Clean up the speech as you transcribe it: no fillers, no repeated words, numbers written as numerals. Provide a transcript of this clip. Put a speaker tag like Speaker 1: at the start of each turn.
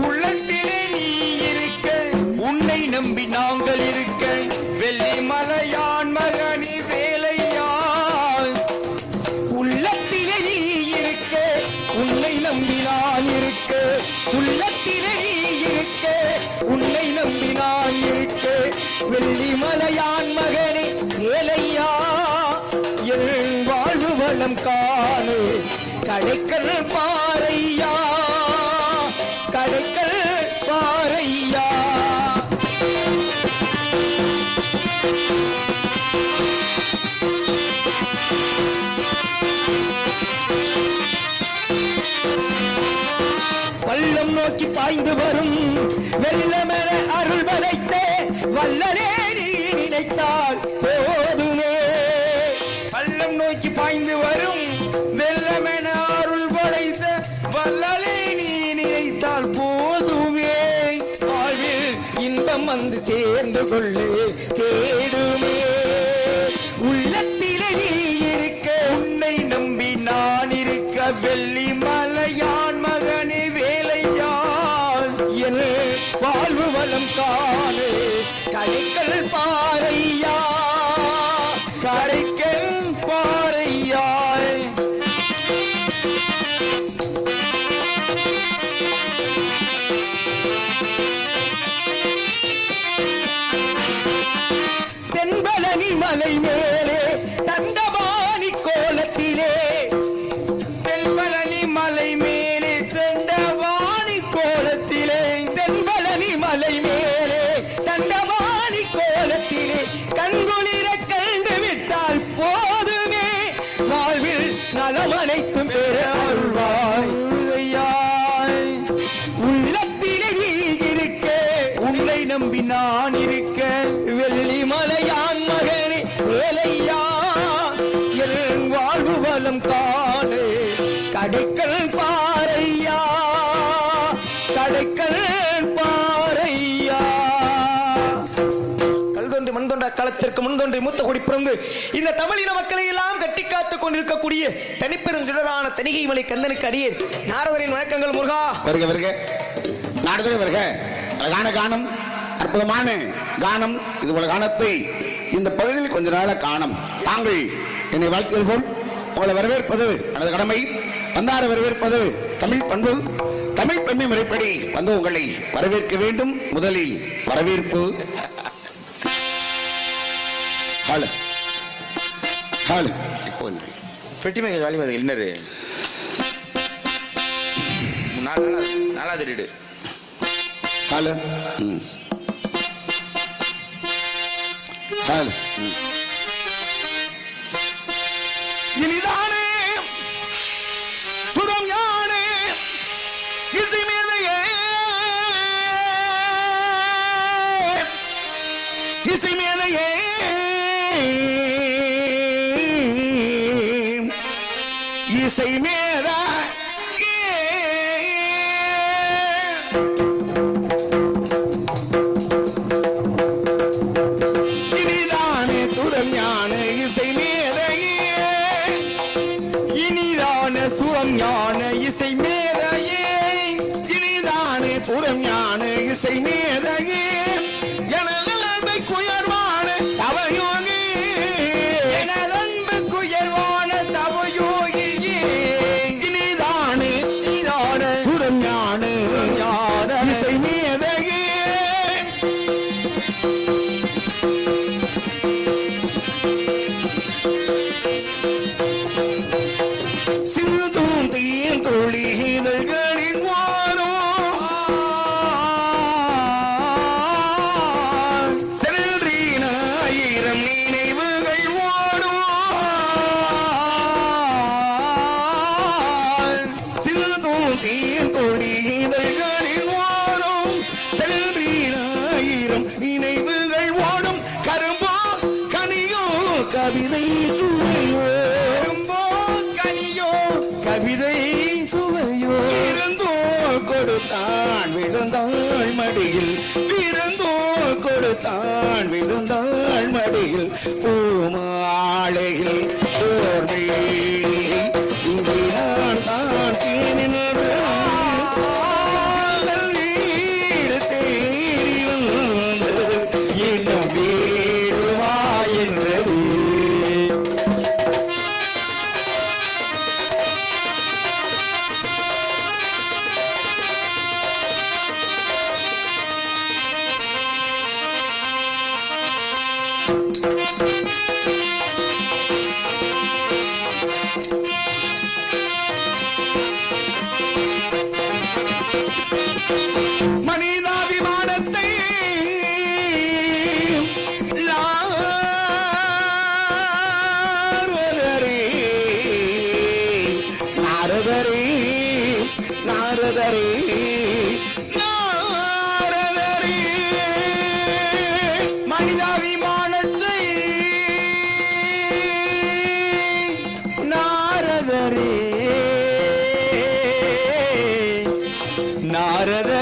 Speaker 1: உள்ளத்திலே நீ இருக்க, உன்னை நம்பி நாங்கள் இருக்க, வெள்ளி மலையான் மகனி வேலையான். உள்ளத்திலே நீ இருக்க, உன்னை நம்பி நான் இருக்க, உள்ளத்திலே நீ இருக்க, உன்னை நம்பி நான் இருக்க, வெள்ளி மலையான் மகனி வேலையா. என் வாழ்வு வளம் காணு கடைக்கல் பாறையா, கடைக்கல் பாறையா. பள்ளம் நோக்கி பாய்ந்து வரும் வெள்ளமென அருள் வளைத்தே வல்லலே நீ நினைத்தால் போதுமே. பள்ளம் நோக்கி பாய்ந்து வரும் வெள்ளமென அருள் வளைத்த வல்லலே நீ நினைத்தால் போதுமே. வாழ்வில் இன்பம் வந்து சேர்ந்து கொள்ளு தேடுமே. உள்ளத்திலே நீ இருக்க, உன்னை நம்பி நான் இருக்க, வெள்ளி மலையான் மகனே வேலையான். என் வாழ்வு வளம் காணு கடைக்கல் பாறையா, கடைக்கல் பாறையா. தென்பழனி மலை மேலே தண்டவாணி கோலத்திலே, தென்பழனி மலை மேலே தண்டவாணி கோலத்திலே, தென்பழனி மலை மேலே தண்டவாணி கோலத்திலே கண்குளிர கண்டு விட்டால் போதுமே. வாழ்வில் நலம் அனைத்தும் பெற அருள்வாய். உள்ளத்திலே நீ இருக்க, உன்னை நம்பி நான் இருக்க, வெள்ளி மலையான் மகனே வேலையா. என் வாழ்வு வளம் காணு கடைக்கல் பாறையா, கடைக்கல் பாறையா. கல்தொன்றி மண்தொன்ற காலத்திற்கு முன்தொன்றி மூத்த குடி பிறந்து இந்த தமிழின மக்களை எல்லாம் கட்டி காத்துக் கொண்டிருக்கக்கூடிய தனிப்பெரும் திடரான தணிகை மலை கந்தனுக்கு அடியேன் நாரதரின் வணக்கங்கள். முருகா
Speaker 2: வருக வருக, நாரதரே வருக. அழகான கானம், அற்புதமான கானம். இது போல கானத்தை இந்த பகுதியில் கொஞ்ச நாள காணும். தாங்கள் என்னை வாழ்த்தது போல் உங்களை வரவேற்பது எனது கடமை. வந்தார வரவேற்பது தமிழ் பண்பு, தமிழ் பெண்மை முறைப்படி வந்து உங்களை வரவேற்க வேண்டும். முதலில் வரவேற்பு. ஹலோ ஹலோ, இப்போ
Speaker 3: பெட்டிமேக ஜாலிமதி இன்னரு நாலாவது ரீடு.
Speaker 2: Hello hello.
Speaker 1: இனிதானே சுரம் யானே இசை மேதையே, இசை மேதையே, இசை மேதா. இனிதானே துரம் ஞான இசை மேதையே, இனிதான சுரம் ஞான இசை மேதையே, இனிதானே துரம் ஞான இசை மேதையே. எனது குயர்வான தவயோகி, எனது குயர்வான தவயோகியே, இனிதானே இனிதான துரம் ஞான ஞான இசை மேதையே. சிறுதும் தீன் தொழி இதழ்களின் வாரோ, செல்றீன ஆயிரம் நினைவுகள் ஓடும். சிறுதும் தீன் தொழி இதழ்களின் வாரோ, செல்றீன ஆயிரம் நினைவுகள் ஓடும். கரும்போ கனியோ கவிதை சுவையோ, கவிதை சுவையோ, இருந்தோ கொடுத்தான் விழுந்தாள் மடியில், இருந்தோ கொடுத்தான் விழுந்தாள் மடியில். பூமாலையில்
Speaker 2: நாரதரே நாரதரே நாரதரே மனிதாபிமானத்தை நாரதரே நாரதரே